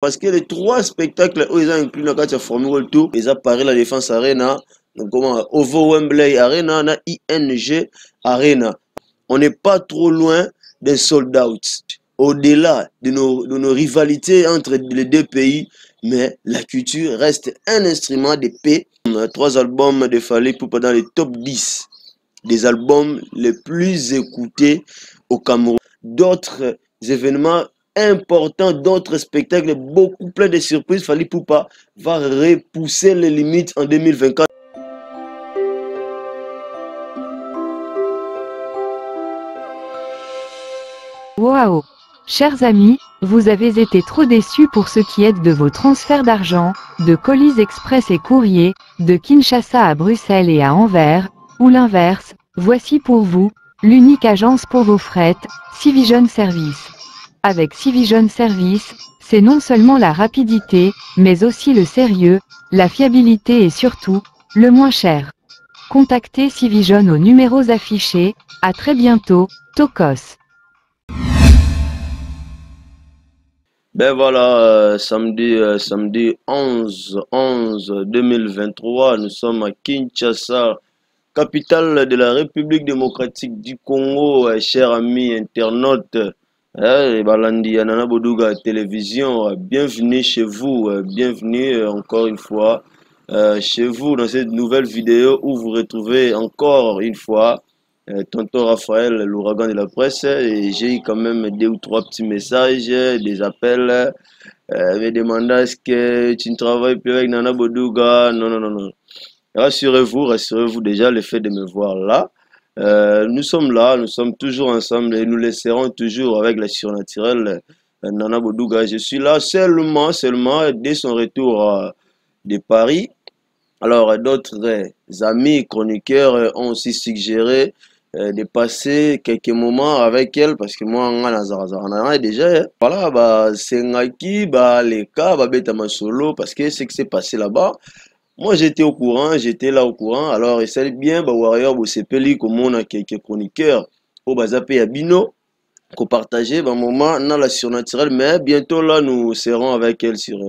Parce que les trois spectacles où ils ont inclus dans la Formule Tour, ils ont parlé la Défense Arena, donc comment Ovo Wembley Arena, na ING Arena. On n'est pas trop loin des sold out. Au-delà de nos rivalités entre les deux pays, mais la culture reste un instrument de paix. Trois albums de Fally Ipupa dans les top 10 des albums les plus écoutés au Cameroun. D'autres événements importants, d'autres spectacles, beaucoup plein de surprises. Fally Ipupa va repousser les limites en 2024. Waouh! Chers amis, vous avez été trop déçus pour ce qui est de vos transferts d'argent, de colis express et courrier, de Kinshasa à Bruxelles et à Anvers, ou l'inverse, voici pour vous, l'unique agence pour vos frettes, Civision Service. Avec Civision Service, c'est non seulement la rapidité, mais aussi le sérieux, la fiabilité et surtout, le moins cher. Contactez Civision aux numéros affichés, à très bientôt, Tokos. Ben voilà, samedi 11/11/2023, nous sommes à Kinshasa, capitale de la République démocratique du Congo, chers amis internautes. Et Balandi Anana Boduga Télévision, bienvenue chez vous, bienvenue encore une fois chez vous dans cette nouvelle vidéo où vous retrouvez encore une fois tonton Raphaël, l'ouragan de la presse, et j'ai eu quand même deux ou trois petits messages, des appels, me demandant est-ce que tu ne travailles plus avec Nana Boduga? Non, non, non, non. Rassurez-vous déjà le fait de me voir là. Nous sommes là, nous sommes toujours ensemble et nous laisserons toujours avec la surnaturelle Nana Boduga. Je suis là seulement dès son retour de Paris. Alors, d'autres amis chroniqueurs ont aussi suggéré de passer quelques moments avec elle parce que moi, on a déjà, voilà, bah, c'est Ngaki, bah, les cas, bah, bêta solo parce que c'est que c'est passé là-bas. Moi, j'étais au courant, j'étais là au courant. Alors, il savait bien, bah, Warrior, bah, c'est Peli, comme on a quelques chroniqueurs, au Bazapé Yabino, qu'on partageait, bah, moment, dans la surnaturelle. Mais bientôt, là, nous serons avec elle sur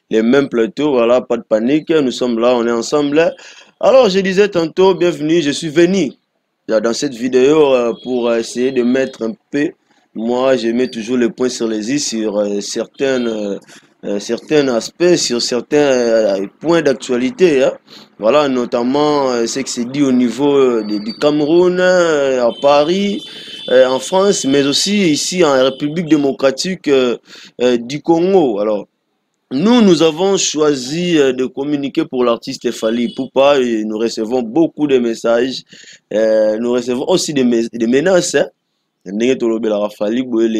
les mêmes plateaux. Voilà, pas de panique. Nous sommes là, on est ensemble. Alors, je disais tantôt, bienvenue, je suis venu dans cette vidéo pour essayer de mettre un peu. Moi, je mets toujours le point sur les i sur certains aspects, sur certains points d'actualité. Hein. Voilà, notamment ce qui s'est dit au niveau du Cameroun, à Paris, en France, mais aussi ici en République démocratique du Congo. Alors, nous avons choisi de communiquer pour l'artiste Fally Ipupa et nous recevons beaucoup de messages. Nous recevons aussi des menaces. Hein. Les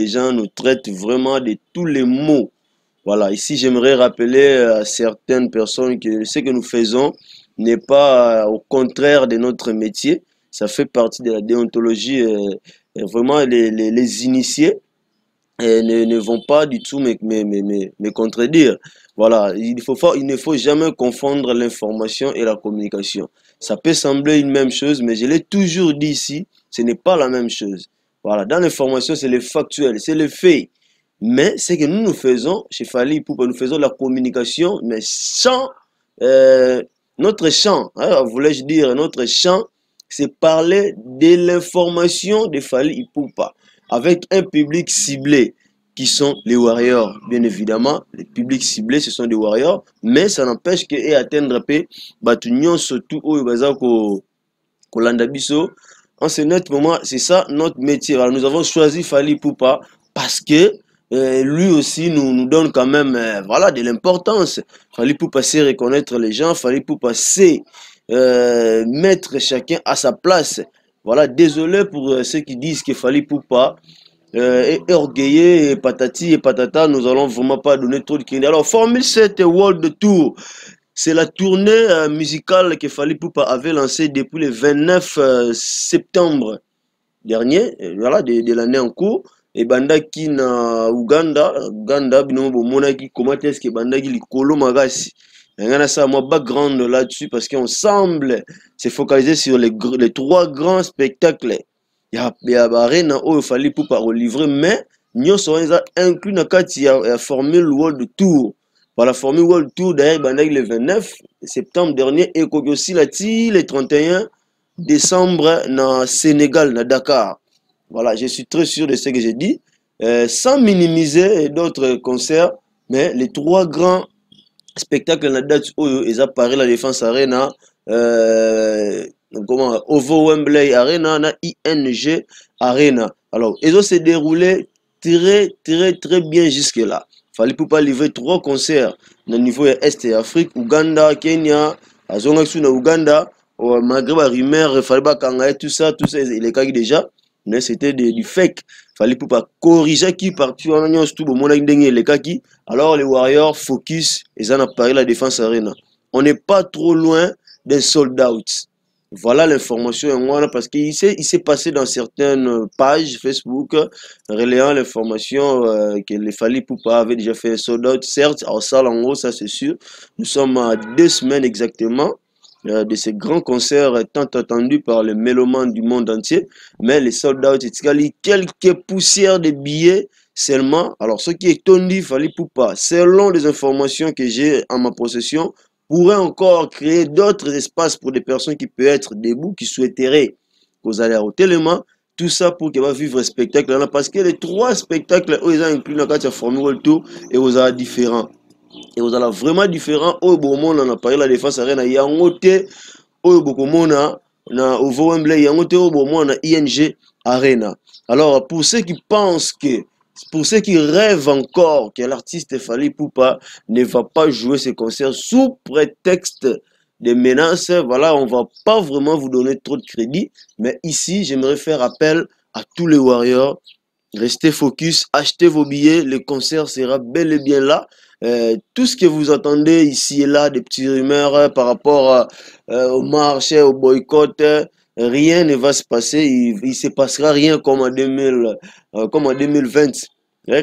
gens nous traitent vraiment de tous les mots. Voilà, ici j'aimerais rappeler à certaines personnes que ce que nous faisons n'est pas au contraire de notre métier. Ça fait partie de la déontologie. Vraiment, les initiés ne vont pas du tout me contredire. Voilà, il ne faut jamais confondre l'information et la communication. Ça peut sembler une même chose, mais je l'ai toujours dit ici, ce n'est pas la même chose. Voilà, dans l'information, c'est le factuel, c'est le fait. Mais ce que nous faisons chez Fally Ipupa, nous faisons la communication, mais sans notre champ. Hein, voulais-je dire, notre champ, c'est parler de l'information de Fally Ipupa avec un public ciblé qui sont les warriors, bien évidemment. Les publics ciblés, ce sont des warriors, mais ça n'empêche que atteindre peu, batunion surtout au bazako kolanda biso. En ce net moment, c'est ça notre métier. Alors, nous avons choisi Fally Ipupa parce que lui aussi nous donne quand même voilà, de l'importance. Fally Ipupa sait reconnaître les gens, Fally Ipupa sait mettre chacun à sa place. Voilà, désolé pour ceux qui disent que Fally Ipupa est orgueilleux et patati et patata, nous allons vraiment pas donner trop de crédit. Alors, Formule 7 World Tour, c'est la tournée musicale que Fally Ipupa avait lancée depuis le 29 septembre dernier, voilà, de l'année en cours. Et bandaki na Uganda, binomo monaki, comment est-ce que bandaki likolo magasi. Il y a ça, moi, background là-dessus, parce qu'on semble se focaliser sur les trois grands spectacles. Il y a Arena où il fallait pour livrer, mais nyonso wana eza inclus na kati ya formule World Tour. Voilà, formule World Tour d'ailleurs bandaki le 29 septembre dernier et aussi la ti le 31 décembre na Sénégal, na Dakar. Voilà, je suis très sûr de ce que j'ai dit, sans minimiser d'autres concerts, mais les trois grands spectacles na date oyo eza Paris La Défense Arena, comment Ovo Wembley Arena na ING Arena. Alors, ils ont se déroulé très bien jusque là. Fallait pour pas livrer 3 concerts au niveau Est et Afrique, Ouganda, Kenya, Azongasu na Ouganda, au Maghreb, à Rimer, fallait pas kangaye, tout ça, il est kaki déjà. Mais c'était du fake. Fallait pour pas corriger qui partit en agnon tout bon monde les kaki. Alors les Warriors focus ils en a parlé La Défense Arena. On n'est pas trop loin d'un sold out. Voilà l'information parce qu'il s'est passé dans certaines pages Facebook relayant l'information que les Fally Ipupa avait déjà fait un sold out. Certes, en salle en haut, ça c'est sûr. Nous sommes à 2 semaines exactement de ces grands concerts tant attendus par les mélomanes du monde entier. Mais les sold out, quelques poussières de billets seulement. Alors, ce qui est tondi Fally Ipupa, selon les informations que j'ai en ma possession, pourrait encore créer d'autres espaces pour des personnes qui peuvent être debout, qui souhaiteraient vous allez au télément. Tout ça pour qu'elle va vivre un spectacle là, parce que les 3 spectacles où ils ont inclus dans la Formule Tour et vous allez différents. Et vous allez vraiment différents. Au bon monde, on a parlé La Défense Arena, il y a un côté, au beaucoup monde, au Wembley, il y a un côté, au bon monde, ING Arena. Alors, pour ceux qui pensent que pour ceux qui rêvent encore que l'artiste Fally Ipupa ne va pas jouer ce concert sous prétexte de menaces, voilà, on va pas vraiment vous donner trop de crédit. Mais ici, j'aimerais faire appel à tous les Warriors. Restez focus, achetez vos billets, le concert sera bel et bien là. Tout ce que vous entendez ici et là, des petites rumeurs par rapport au marché, au boycott, rien ne va se passer, il ne se passera rien comme en 2020.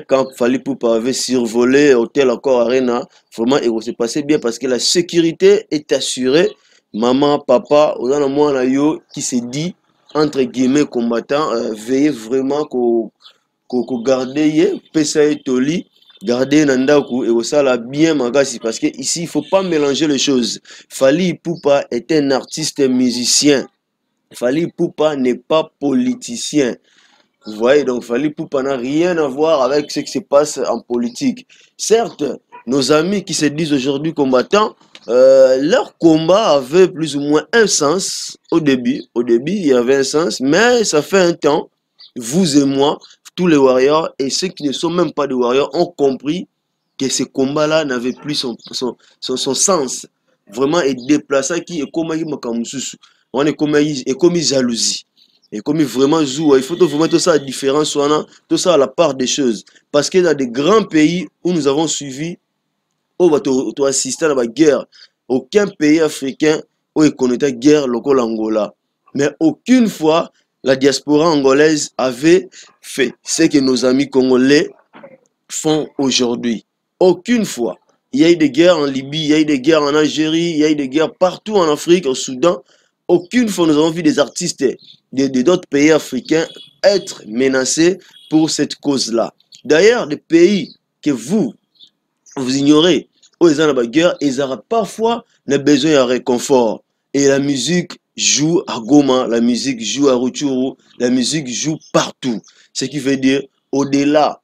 Quand Fally Ipupa avait survolé Hôtel Accor Arena, vraiment, il va se passer bien parce que la sécurité est assurée. Maman, papa, moi, qui se dit, entre guillemets, combattant, veillez vraiment qu'au garder, pesa toli, garder nandaku et ça la bien magasi parce que ici il faut pas mélanger les choses. Fally Ipupa est un artiste musicien. Fally Ipupa n'est pas politicien. Vous voyez, donc Fally Ipupa n'a rien à voir avec ce qui se passe en politique. Certes, nos amis qui se disent aujourd'hui combattants, leur combat avait plus ou moins un sens au début. Au début, il y avait un sens, mais ça fait un temps, vous et moi, tous les Warriors et ceux qui ne sont même pas des Warriors ont compris que ce combat-là n'avait plus son sens. Vraiment, et déplaçant qui est comme on est comme jalousie. Et comme vraiment zou, il faut vraiment tout ça à différence, tout ça à la part des choses. Parce que dans des grands pays où nous avons suivi, où tu assisté à la guerre, aucun pays africain où il connaît la guerre local Angola. Mais aucune fois, la diaspora angolaise avait fait ce que nos amis congolais font aujourd'hui. Aucune fois. Il y a eu des guerres en Libye, il y a eu des guerres en Algérie, il y a eu des guerres partout en Afrique, au Soudan. Aucune fois nous avons vu des artistes d'autres pays africains être menacés pour cette cause-là. D'ailleurs, des pays que vous ignorez, où ils ont la guerre, ils ont parfois le besoin d'un réconfort. Et la musique joue à Goma, la musique joue à Rutshuru, la musique joue partout. Ce qui veut dire, au-delà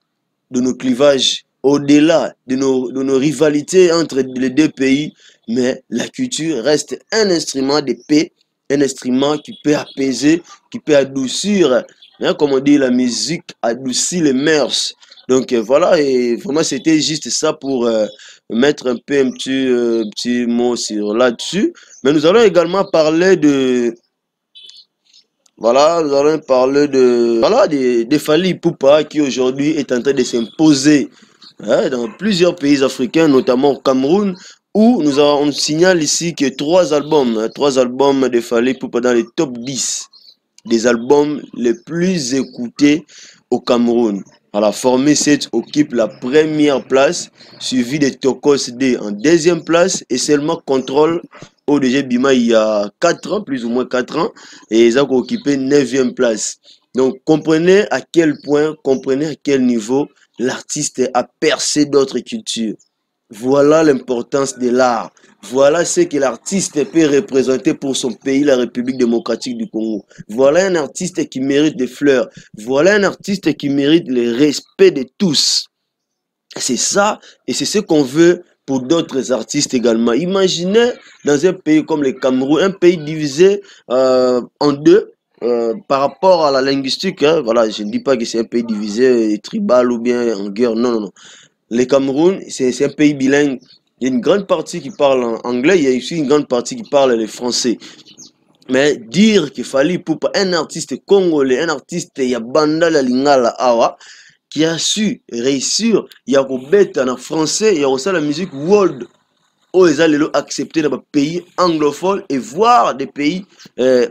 de nos clivages, au-delà de nos rivalités entre les deux pays, mais la culture reste un instrument de paix, un instrument qui peut apaiser, qui peut adoucir. Hein, comme on dit, la musique adoucit les mœurs. Donc voilà, et vraiment c'était juste ça pour mettre un peu un petit mot sur là-dessus. Mais nous allons également parler de... Voilà, nous allons parler de Fally Ipupa qui aujourd'hui est en train de s'imposer dans plusieurs pays africains, notamment au Cameroun, où on signale ici que 3 albums de Fally Ipupa dans les top 10 des albums les plus écoutés au Cameroun. Alors, Formé 7 occupe la première place, suivi de Tokos D en 2e place et seulement Contrôle ODG Bima il y a 4 ans, plus ou moins 4 ans, et ils ont occupé 9e place. Donc, comprenez à quel point, comprenez à quel niveau l'artiste a percé d'autres cultures. Voilà l'importance de l'art. Voilà ce que l'artiste peut représenter pour son pays, la République démocratique du Congo. Voilà un artiste qui mérite des fleurs. Voilà un artiste qui mérite le respect de tous. C'est ça, et c'est ce qu'on veut pour d'autres artistes également. Imaginez dans un pays comme le Cameroun, un pays divisé en deux par rapport à la linguistique. Hein, voilà, je ne dis pas que c'est un pays divisé tribal ou bien en guerre. Non, non, non. Le Cameroun, c'est un pays bilingue. Il y a une grande partie qui parle en anglais, il y a aussi une grande partie qui parle le français. Mais dire qu'il fallait pour un artiste congolais, un artiste Yabanda la Lingala Awa, qui a su réussir, il y a en français, il y a aussi la musique world, où ils ont accepté dans les pays anglophones et voire des pays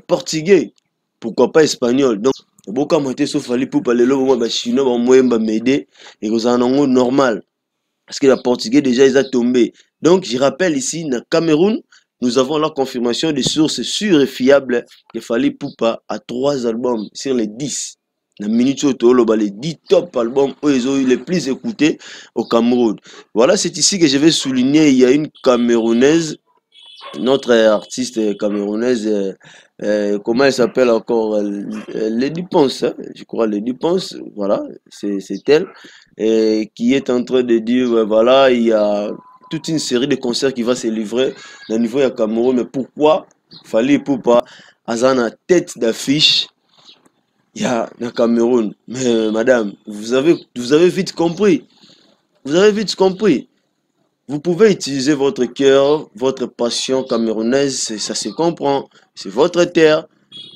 portugais, pourquoi pas espagnol. Donc, beaucoup de gens sauf aller pour parler le chinois, moi m'aider et que ça normal. Parce que le portugais déjà ils ont tombé. Donc, je rappelle ici, dans le Cameroun, nous avons la confirmation de sources sûres et fiables que Fally Ipupa a 3 albums sur les 10. La minute les 10 top albums ils ont eu les plus écoutés au Cameroun. Voilà, c'est ici que je vais souligner, il y a une Camerounaise, notre artiste camerounaise, comment elle s'appelle encore, Lady Ponce, hein, je crois Lady Ponce, voilà, c'est elle, qui est en train de dire, voilà, il y a toute une série de concerts qui va se livrer au niveau de Cameroun, mais pourquoi Fally Ipupa a tête d'affiche il y a le Cameroun. Mais madame, vous avez vite compris. Vous avez vite compris. Vous pouvez utiliser votre cœur, votre passion camerounaise, ça se comprend. C'est votre terre.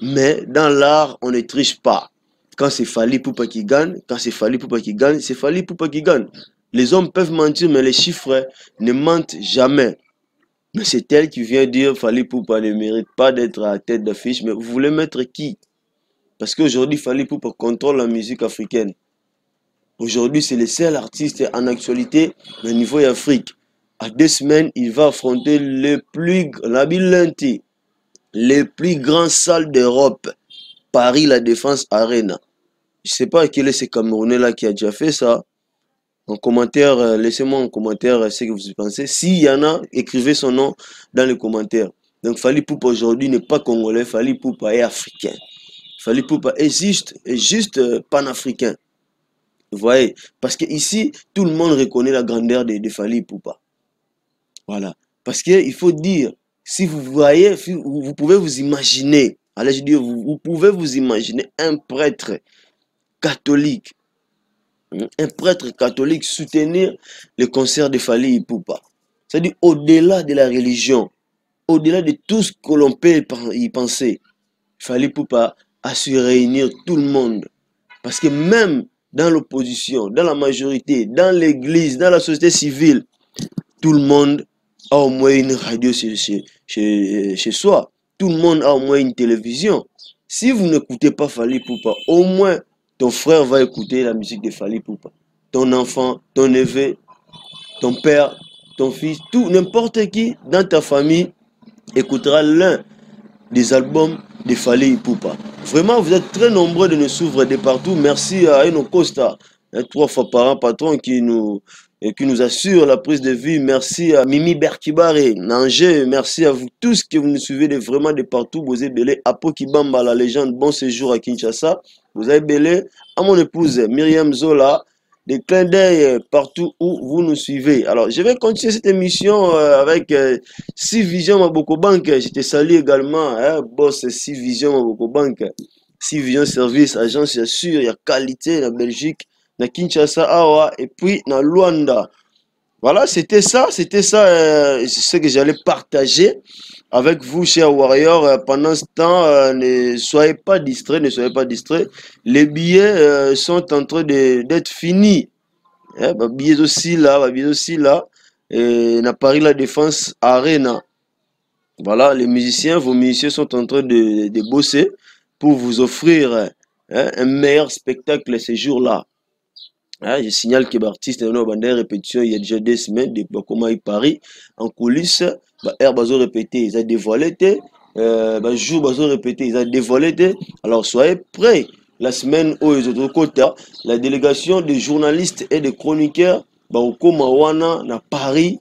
Mais dans l'art, on ne triche pas. Quand c'est Fally Ipupa qui gagne, c'est Fally Ipupa qui gagne. Les hommes peuvent mentir, mais les chiffres ne mentent jamais. Mais c'est elle qui vient dire Fally Ipupa ne mérite pas d'être à la tête d'affiche. Mais vous voulez mettre qui? Parce qu'aujourd'hui, Fally Ipupa contrôle la musique africaine. Aujourd'hui, c'est le seul artiste en actualité au niveau d'Afrique. À 2 semaines, il va affronter les plus grandes salles d'Europe. Paris, la Défense Arena. Je ne sais pas quel est ce Camerounais-là qui a déjà fait ça. En commentaire, laissez-moi en commentaire ce que vous pensez. S'il y en a, écrivez son nom dans les commentaires. Donc, Fally Ipupa aujourd'hui n'est pas congolais, Fally Ipupa est africain. Fally Ipupa est juste panafricain. Vous voyez? Parce que ici, tout le monde reconnaît la grandeur de Fally Ipupa. Voilà. Parce qu'il faut dire, si vous voyez, vous pouvez vous imaginer, allez, je dis, vous pouvez vous imaginer un prêtre catholique soutenir le concert de Fally Ipupa. C'est-à-dire au-delà de la religion, au-delà de tout ce que l'on peut y penser, Fally Ipupa a su réunir tout le monde. Parce que même dans l'opposition, dans la majorité, dans l'église, dans la société civile, tout le monde a au moins une radio chez soi. Tout le monde a au moins une télévision. Si vous n'écoutez pas Fally Ipupa, au moins ton frère va écouter la musique de Fally Ipupa. Ton enfant, ton neveu, ton père, ton fils, tout, n'importe qui dans ta famille écoutera l'un des albums de Fally Ipupa. Vraiment, vous êtes très nombreux de nous suivre de partout. Merci à Eno Costa, 3 fois par an, patron, qui nous assure la prise de vue. Merci à Mimi Berkibare, Nanger. Merci à vous tous que vous nous suivez vraiment de partout. Vous avez belé Apo Kibamba, la légende. Bon séjour à Kinshasa. Vous avez belé à mon épouse Myriam Zola. Des clins d'œil partout où vous nous suivez. Alors, je vais continuer cette émission avec 6 Visions Maboko Bank. Je te salue également, hein, boss 6 Visions Maboko Bank. 6 Visions Service, agence sûre, il y a qualité dans Belgique, dans Kinshasa, Awa, et puis dans Luanda. Voilà, c'était ça, ce que j'allais partager avec vous, chers warriors. Pendant ce temps, ne soyez pas distraits, Les billets sont en train d'être finis. Billets aussi là. Et à Paris, la Défense Arena. Voilà, vos musiciens sont en train de bosser pour vous offrir un meilleur spectacle ces jours-là. Je signale que l'artiste a une répétition il y a déjà 2 semaines de Bakoma Paris en coulisses. Air Bazo répété, ils ont dévoilé. Jour Bazo répété, ils ont dévoilé. Alors soyez prêts la semaine où ils ont quota, la délégation de journalistes et de chroniqueurs au Komawana, na Paris,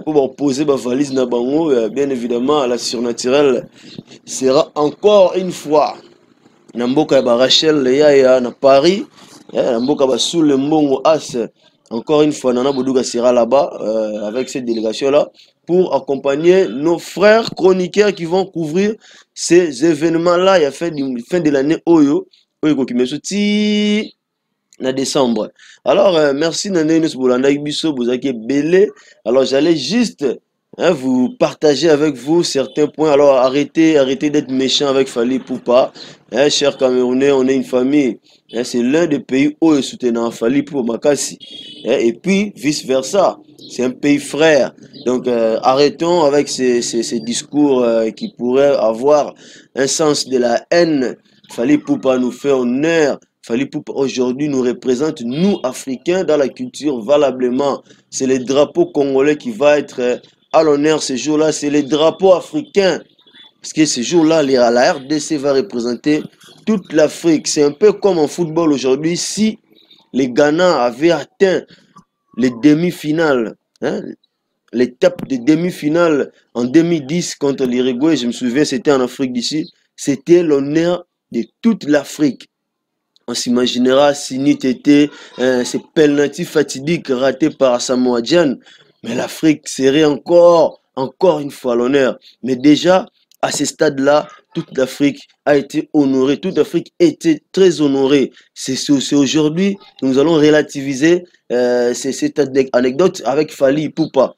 pour poser ma valise na bango, bien évidemment, la surnaturelle sera encore une fois. Namboka ba Rachel Yaya na Paris, Namboka ba sous le Mbongo As, encore une fois, Nana Boudouga sera là-bas avec cette délégation-là pour accompagner nos frères chroniqueurs qui vont couvrir ces événements-là. Il y a fin de l'année Oyo qui me soutient en décembre. Alors, merci Nané Boulanda Ibiso, Bouzaki Belé. Alors, j'allais juste vous partager avec vous certains points. Alors, arrêtez d'être méchant avec Fally Ipupa. Chers Camerounais, on est une famille. C'est l'un des pays où ils soutiennent Fally Ipupa Makassi. Et puis, vice-versa. C'est un pays frère. Donc, arrêtons avec ces discours qui pourraient avoir un sens de la haine. Fally Ipupa nous fait honneur. Fally Ipupa aujourd'hui nous représente, nous Africains, dans la culture valablement. C'est le drapeau congolais qui va être à l'honneur ce jour-là. C'est le drapeau africain. Parce que ce jour-là, la RDC va représenter toute l'Afrique. C'est un peu comme en football aujourd'hui. Si les Ghana avaient atteint les demi-finales, l'étape de demi-finale en 2010 contre l'Uruguay, je me souviens, c'était en Afrique d'ici, c'était l'honneur de toute l'Afrique. On s'imaginera si Nit était ces penalty fatidiques ratés par Samoa Gyan, mais l'Afrique serait encore une fois l'honneur. Mais déjà, à ce stade-là, toute l'Afrique a été honorée, toute l'Afrique était très honorée. C'est aujourd'hui que nous allons relativiser cette anecdote avec Fally Ipupa,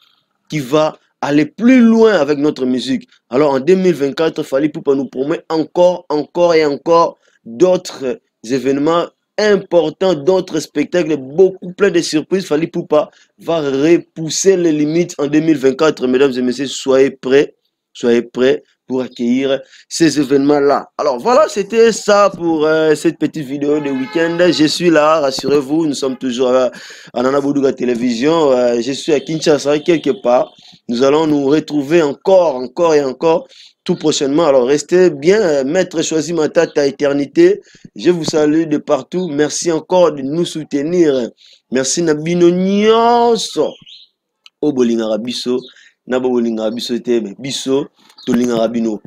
qui va aller plus loin avec notre musique. Alors en 2024, Fally Ipupa nous promet encore et encore d'autres événements importants, d'autres spectacles, beaucoup plein de surprises. Fally Ipupa va repousser les limites en 2024. Mesdames et messieurs, soyez prêts pour accueillir ces événements-là. Alors voilà, c'était ça pour cette petite vidéo de week-end. Je suis là, rassurez-vous, nous sommes toujours à Nana Boudouga Télévision. Je suis à Kinshasa, quelque part. Nous allons nous retrouver encore et encore tout prochainement. Alors restez bien, Maître Choisi Matata Éternité. Je vous salue de partout. Merci encore de nous soutenir. Merci Nabino Nyonso. Obolingara Biso. Nabolingara Biso Tebe Biso.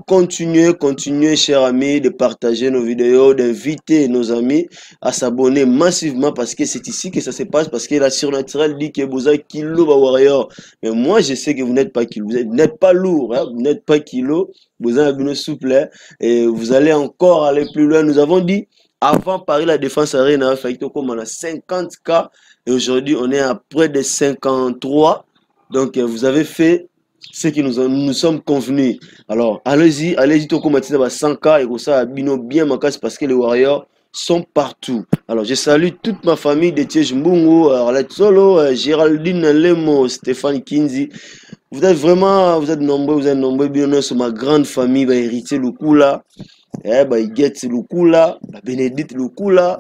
Continuez, chers amis, de partager nos vidéos, d'inviter nos amis à s'abonner massivement parce que c'est ici que ça se passe, parce que la surnaturelle dit que vous êtes kilo warrior. Mais moi, je sais que vous n'êtes pas kilo, vous n'êtes pas lourd, hein? Vous n'êtes pas kilo, vous êtes un souple et vous allez encore aller plus loin. Nous avons dit, avant Paris, la défense arena, on a 50K et aujourd'hui, on est à près de 53. Donc, vous avez fait ce que nous sommes convenus. Alors, allez-y, Toko Matina 100K et comme ça, Bino bien ma casse parce que les Warriors sont partout. Alors, je salue toute ma famille de Tiej Mbungo, Arlette Solo, Géraldine Lemo, Stéphane Kinzi. Vous êtes nombreux, bien sur ma grande famille, héritier Lukula, Iguette Lukula, Bénédicte Lukula.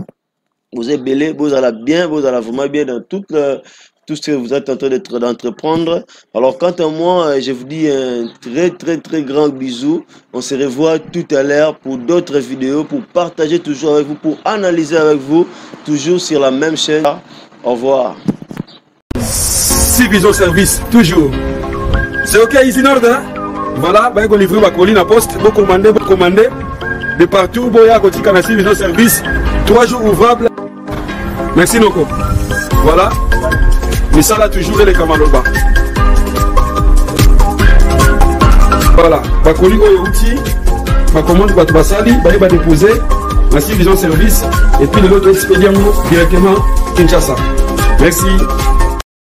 Vous êtes belé, vous allez bien, vous allez vraiment bien dans tout ce que vous êtes en train d'entreprendre. Alors quant à moi, je vous dis un très grand bisou. On se revoit tout à l'heure pour d'autres vidéos, pour partager toujours avec vous, pour analyser avec vous, toujours sur la même chaîne. Au revoir. 6 vision service, toujours. C'est ok, ici in order. Voilà, ben on livre ma colline à poste, vous commandez de partout, boya kotika na 6 vision service, 3 jours ouvrables. Merci Noko. Voilà. Mais ça là toujours les Kamaloba. Voilà. Bakoli outil, ma commande va te basali, va déposer, ma vision service et puis l'autre expédient directement Kinshasa. Merci.